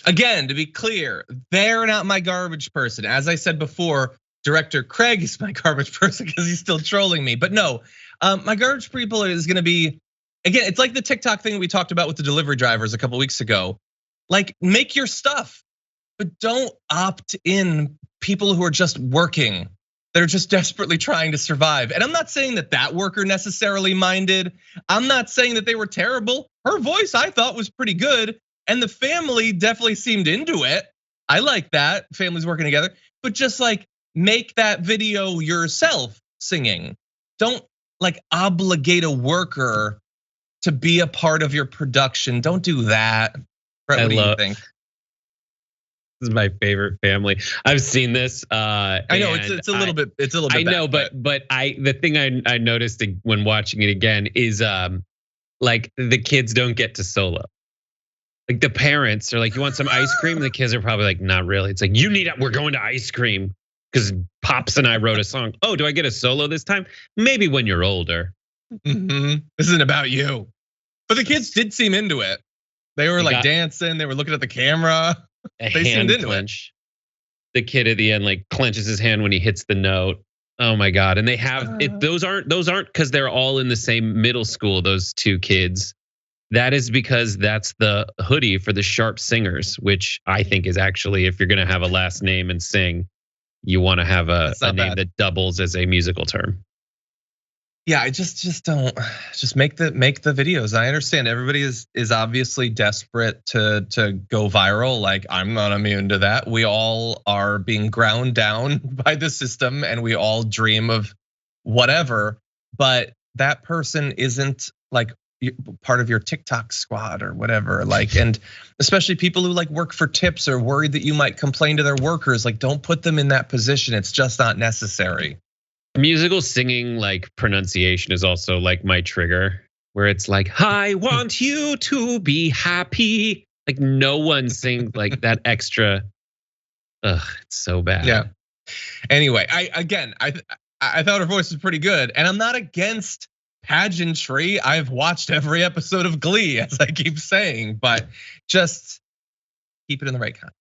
Again, to be clear, they're not my garbage person. As I said before, Director Craig is my garbage person because he's still trolling me. But no, my garbage people is gonna be, again, it's like the TikTok thing we talked about with the delivery drivers a couple weeks ago. Like, make your stuff, but don't opt in people who are just working. They're just desperately trying to survive. And I'm not saying that worker necessarily minded. I'm not saying that they were terrible. Her voice, I thought, was pretty good. And the family definitely seemed into it. I like that, families working together. But just like, make that video yourself singing. Don't like obligate a worker to be a part of your production. Don't do that. Brett, what do you think? This is my favorite family. I've seen this. I know it's a little bit. It's a little bit. I know, but the thing I noticed when watching it again is like the kids don't get to solo. Like the parents are like, "You want some ice cream?" And the kids are probably like, "Not really." It's like, we're going to ice cream because Pops and I wrote a song. Oh, do I get a solo this time? Maybe when you're older. This isn't about you. But the kids did seem into it. They were like dancing. They were looking at the camera. They seemed into it. The kid at the end like clenches his hand when he hits the note. Oh my God. And they have those aren't because they're all in the same middle school, those two kids. That is because that's the hoodie for the Sharp Singers, which I think is actually, if you're gonna have a last name and sing, you want to have a name that doubles as a musical term. Yeah, I just don't make the videos. I understand everybody is obviously desperate to go viral. Like, I'm not immune to that. We all are being ground down by the system and we all dream of whatever, but that person isn't like part of your TikTok squad or whatever. Like, and especially people who like work for tips or worried that you might complain to their workers, like don't put them in that position. It's just not necessary. Musical singing like pronunciation is also like my trigger, where it's like, I want you to be happy. Like no one sings like that extra. Ugh, it's so bad. Yeah. Anyway, I thought her voice was pretty good, and I'm not against pageantry. I've watched every episode of Glee, as I keep saying, but just keep it in the right context.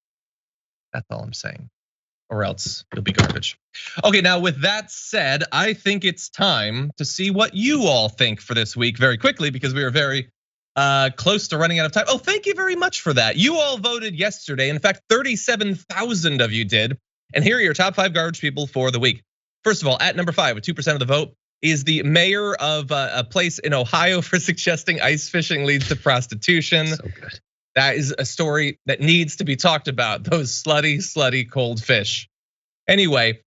That's all I'm saying. Or else you'll be garbage. Okay, now with that said, I think it's time to see what you all think for this week very quickly, because we are very close to running out of time. Oh, thank you very much for that. You all voted yesterday. In fact, 37,000 of you did. And here are your top 5 garbage people for the week. First of all, at number 5 with 2% of the vote is the mayor of a place in Ohio for suggesting ice fishing leads to prostitution. So good. That is a story that needs to be talked about. Those slutty cold fish. Anyway,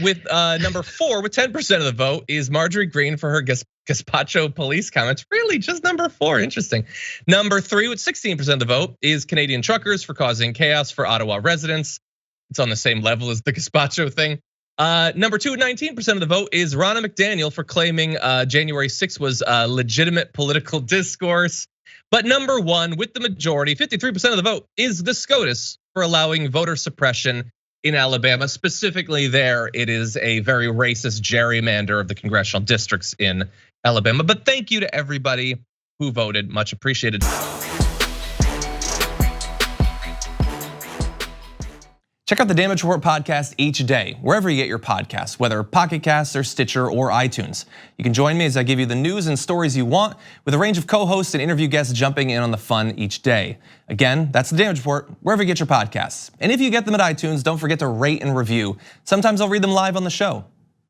with number 4 with 10% of the vote is Marjorie Greene for her gazpacho police comments. Really, just number 4, interesting. Number 3 with 16% of the vote is Canadian truckers for causing chaos for Ottawa residents. It's on the same level as the gazpacho thing. Number 2 with 19% of the vote is Ronna McDaniel for claiming January 6th was legitimate political discourse. But number 1 with the majority, 53% of the vote, is the SCOTUS for allowing voter suppression in Alabama. Specifically there, it is a very racist gerrymander of the congressional districts in Alabama. But thank you to everybody who voted, much appreciated. Check out the Damage Report podcast each day, wherever you get your podcasts, whether Pocket Casts or Stitcher or iTunes. You can join me as I give you the news and stories you want, with a range of co-hosts and interview guests jumping in on the fun each day. Again, that's the Damage Report, wherever you get your podcasts. And if you get them at iTunes, don't forget to rate and review. Sometimes I'll read them live on the show.